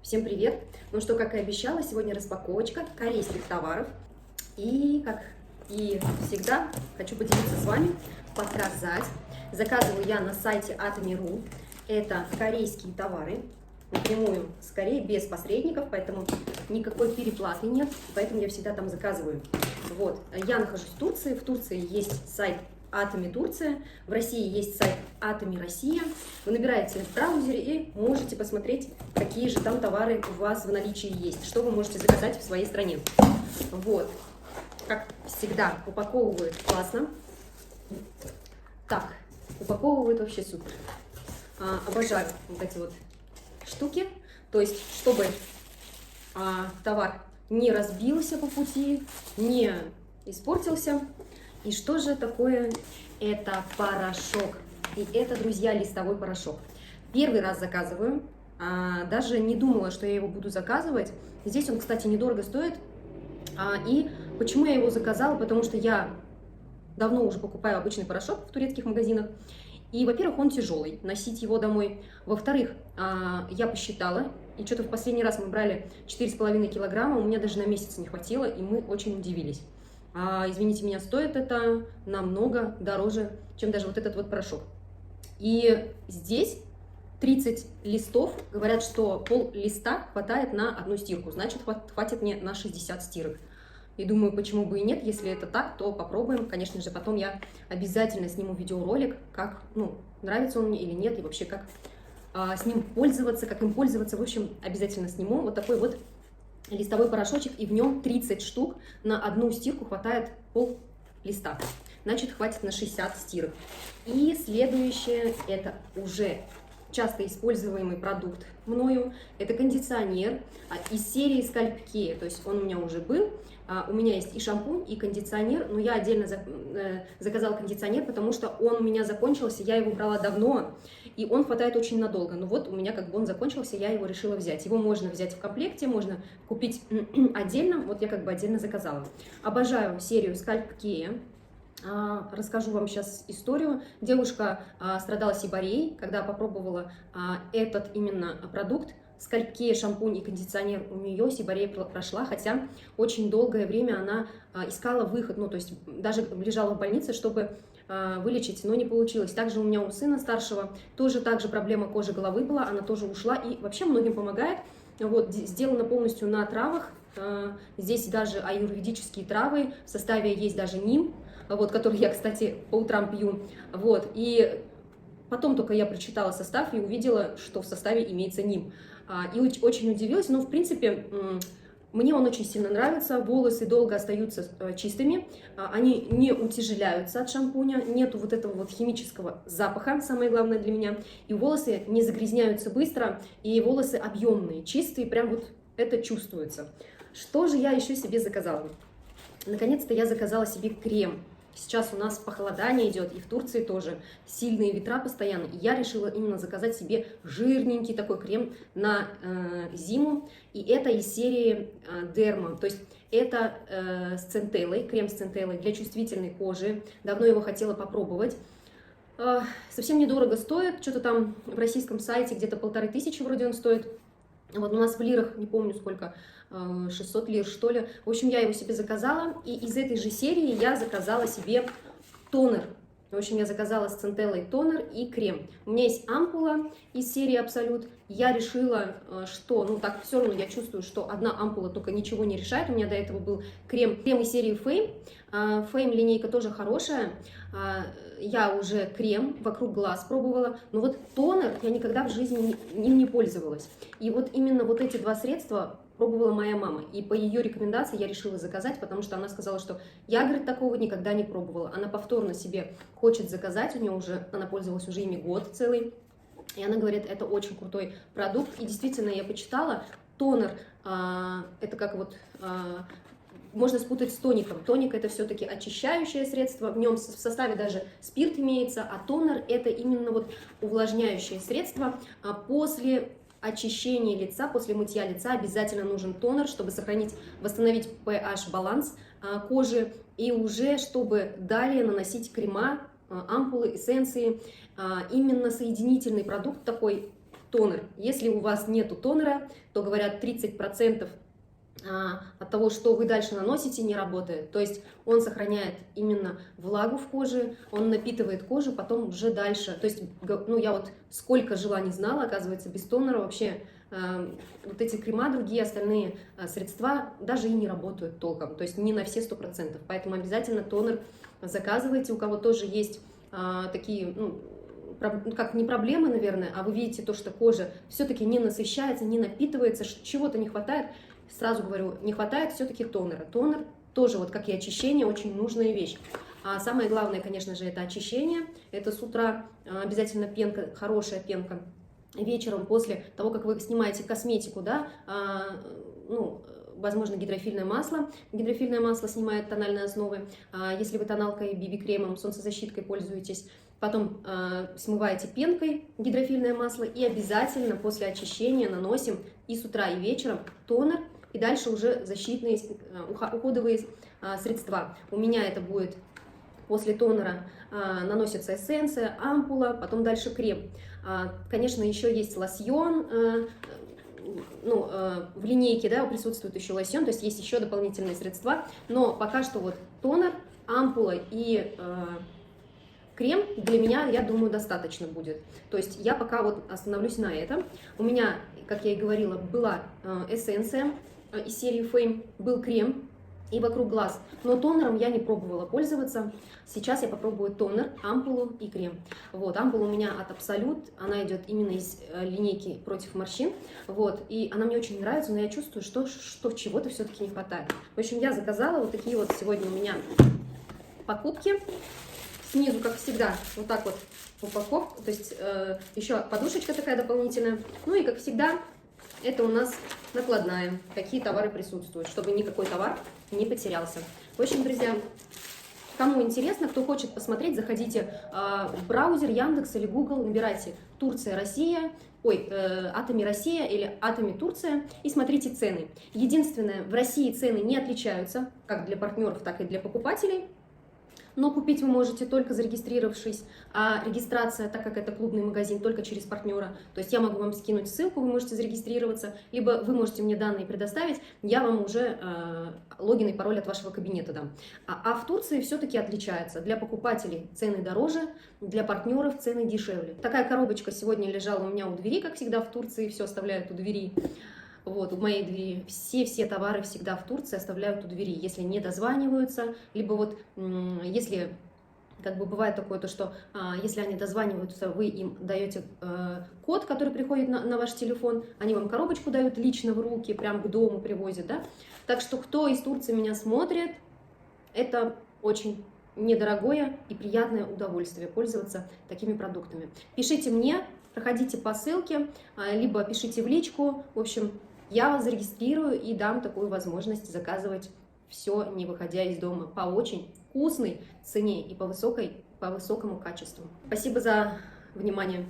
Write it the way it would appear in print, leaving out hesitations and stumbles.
Всем привет! Ну что, как и обещала, сегодня распаковочка корейских товаров. И, как и всегда, хочу поделиться с вами, показать. Заказываю я на сайте Atomy.ru. Это корейские товары, напрямую с Кореи, без посредников, поэтому никакой переплаты нет, поэтому я всегда там заказываю. Вот, я нахожусь в Турции. В Турции есть сайт Atomy Турция, в России есть сайт Atomy Россия. Вы набираете в браузере и можете посмотреть, какие же там товары у вас в наличии есть, что вы можете заказать в своей стране. Вот, как всегда, упаковывают классно. Так, упаковывают вообще супер. Обожаю вот эти вот штуки, то есть, чтобы товар не разбился по пути, не испортился. И что же такое? Это порошок. И это, друзья, листовой порошок. Первый раз заказываю. Даже не думала, что я его буду заказывать. Здесь он, кстати, недорого стоит. И почему я его заказала? Потому что я давно уже покупаю обычный порошок в турецких магазинах. И, во-первых, он тяжелый, носить его домой. Во-вторых, я посчитала, и что-то в последний раз мы брали 4,5 килограмма, у меня даже на месяц не хватило, и мы очень удивились. Извините меня, стоит это намного дороже, чем даже вот этот вот порошок. И здесь 30 листов, говорят, что пол-листа хватает на одну стирку, значит, хватит мне на 60 стирок. И думаю, почему бы и нет, если это так, то попробуем. Конечно же, потом я обязательно сниму видеоролик, как, нравится он мне или нет, и вообще, как с ним пользоваться, как им пользоваться. В общем, обязательно сниму вот такой вот листовой порошочек, и в нем 30 штук, на одну стирку хватает пол листа, значит, хватит на 60 стирок. И следующее, это уже часто используемый продукт мною, это кондиционер из серии Scalp Care, то есть он у меня уже был. У меня есть и шампунь, и кондиционер, но я отдельно заказала кондиционер, потому что он у меня закончился, я его брала давно, и он хватает очень надолго. Но вот у меня как бы он закончился, я его решила взять. Его можно взять в комплекте, можно купить отдельно, вот я как бы отдельно заказала. Обожаю серию Scalp Care. Расскажу вам сейчас историю. Девушка страдала сибореей, когда попробовала этот именно продукт. Scalp Care, шампунь и кондиционер, у нее сиборея прошла, хотя очень долгое время она искала выход, то есть даже лежала в больнице, чтобы вылечить, но не получилось. Также у меня у сына старшего тоже проблема кожи головы была, она тоже ушла, и вообще многим помогает. Вот, сделано полностью на травах, здесь даже аюрведические травы, в составе есть даже ним, вот, который я, кстати, по утрам пью, вот, и потом только я прочитала состав и увидела, что в составе имеется ним. И очень удивилась, но в принципе мне он очень сильно нравится, волосы долго остаются чистыми, они не утяжеляются от шампуня, нету вот этого вот химического запаха, самое главное для меня, и волосы не загрязняются быстро, и волосы объемные, чистые, прям вот это чувствуется. Что же я еще себе заказала? Наконец-то я заказала себе крем. Сейчас у нас похолодание идет, и в Турции тоже сильные ветра постоянно. И я решила именно заказать себе жирненький такой крем на зиму. И это из серии Derma. То есть это с центеллой, крем с центеллой для чувствительной кожи. Давно его хотела попробовать. Совсем недорого стоит. Что-то там в российском сайте где-то 1500 вроде он стоит. Вот у нас в лирах, не помню сколько, 600 лир, что ли. В общем, я его себе заказала, и из этой же серии я заказала себе тонер. В общем, я заказала с центеллой тонер и крем. У меня есть ампула из серии Absolute. Я решила, что, так все равно я чувствую, что одна ампула только ничего не решает. У меня до этого был крем из серии Fame. Fame линейка тоже хорошая. Я уже крем вокруг глаз пробовала, но вот тонер я никогда в жизни им не пользовалась. И вот именно вот эти два средства пробовала моя мама, и по ее рекомендации я решила заказать, потому что она сказала, что я, говорит, такого никогда не пробовала. Она повторно себе хочет заказать, она пользовалась уже ими год целый, и она говорит, это очень крутой продукт, и действительно я почитала, тонер, это как вот... можно спутать с тоником. Тоник это все-таки очищающее средство, в нем в составе даже спирт имеется, а тонер это именно вот увлажняющее средство. После очищения лица, после мытья лица обязательно нужен тонер, чтобы восстановить pH-баланс кожи, и уже чтобы далее наносить крема, ампулы, эссенции. Именно соединительный продукт такой тонер. Если у вас нету тонера, то говорят 30% от того, что вы дальше наносите, не работает. То есть он сохраняет именно влагу в коже, он напитывает кожу, потом уже дальше. То есть, ну, я вот сколько жила, не знала, оказывается, без тонера вообще вот эти крема, другие остальные средства даже и не работают толком. То есть не на все 100%. Поэтому обязательно тонер заказывайте. У кого тоже есть такие, ну, как не проблемы, наверное, а вы видите то, что кожа все-таки не насыщается, не напитывается, чего-то не хватает. Сразу говорю, не хватает все-таки тонера. Тонер тоже, вот как и очищение, очень нужная вещь. А самое главное, конечно же, это очищение. Это с утра обязательно пенка, хорошая пенка. Вечером, после того, как вы снимаете косметику, да, ну, возможно, гидрофильное масло. Гидрофильное масло снимает тональные основы. Если вы тоналкой, BB-кремом, солнцезащиткой пользуетесь, потом смываете пенкой гидрофильное масло и обязательно после очищения наносим и с утра, и вечером тонер, и дальше уже защитные уходовые средства. У меня это будет после тонера наносится эссенция, ампула, потом дальше крем. Конечно, еще есть лосьон, ну, в линейке, да, присутствует еще лосьон, то есть есть еще дополнительные средства, но пока что вот тонер, ампула и крем для меня, я думаю, достаточно будет. То есть я пока вот остановлюсь на этом. У меня, как я и говорила, была эссенция из серии Fame, был крем и вокруг глаз, но тонером я не пробовала пользоваться. Сейчас я попробую тонер, ампулу и крем. Вот, ампула у меня от Absolute, она идет именно из линейки против морщин, вот, и она мне очень нравится, но я чувствую, что чего-то все-таки не хватает. В общем, я заказала вот такие вот сегодня у меня покупки. Снизу, как всегда, вот так вот упаковка, то есть еще подушечка такая дополнительная. Ну и, как всегда, это у нас накладная, какие товары присутствуют, чтобы никакой товар не потерялся. В общем, друзья, кому интересно, кто хочет посмотреть, заходите в браузер Яндекс или Google, набирайте Турция, Россия, Атоми Россия или Атоми Турция и смотрите цены. Единственное, в России цены не отличаются, как для партнеров, так и для покупателей. Но купить вы можете только зарегистрировавшись, а регистрация, так как это клубный магазин, только через партнера. То есть я могу вам скинуть ссылку, вы можете зарегистрироваться, либо вы можете мне данные предоставить, я вам уже логин и пароль от вашего кабинета дам. А в Турции все-таки отличается. Для покупателей цены дороже, для партнеров цены дешевле. Такая коробочка сегодня лежала у меня у двери, как всегда в Турции, все оставляют у двери. Вот, у моей двери все товары всегда в Турции оставляют у двери, если не дозваниваются, либо вот если, как бы бывает такое, то что если они дозваниваются, вы им даете код, который приходит на ваш телефон, они вам коробочку дают лично в руки, прям к дому привозят, да. Так что кто из Турции меня смотрит, это очень недорогое и приятное удовольствие пользоваться такими продуктами. Пишите мне, проходите по ссылке, либо пишите в личку, в общем, я вас зарегистрирую и дам такую возможность заказывать все, не выходя из дома, по очень вкусной цене и по высокому качеству. Спасибо за внимание.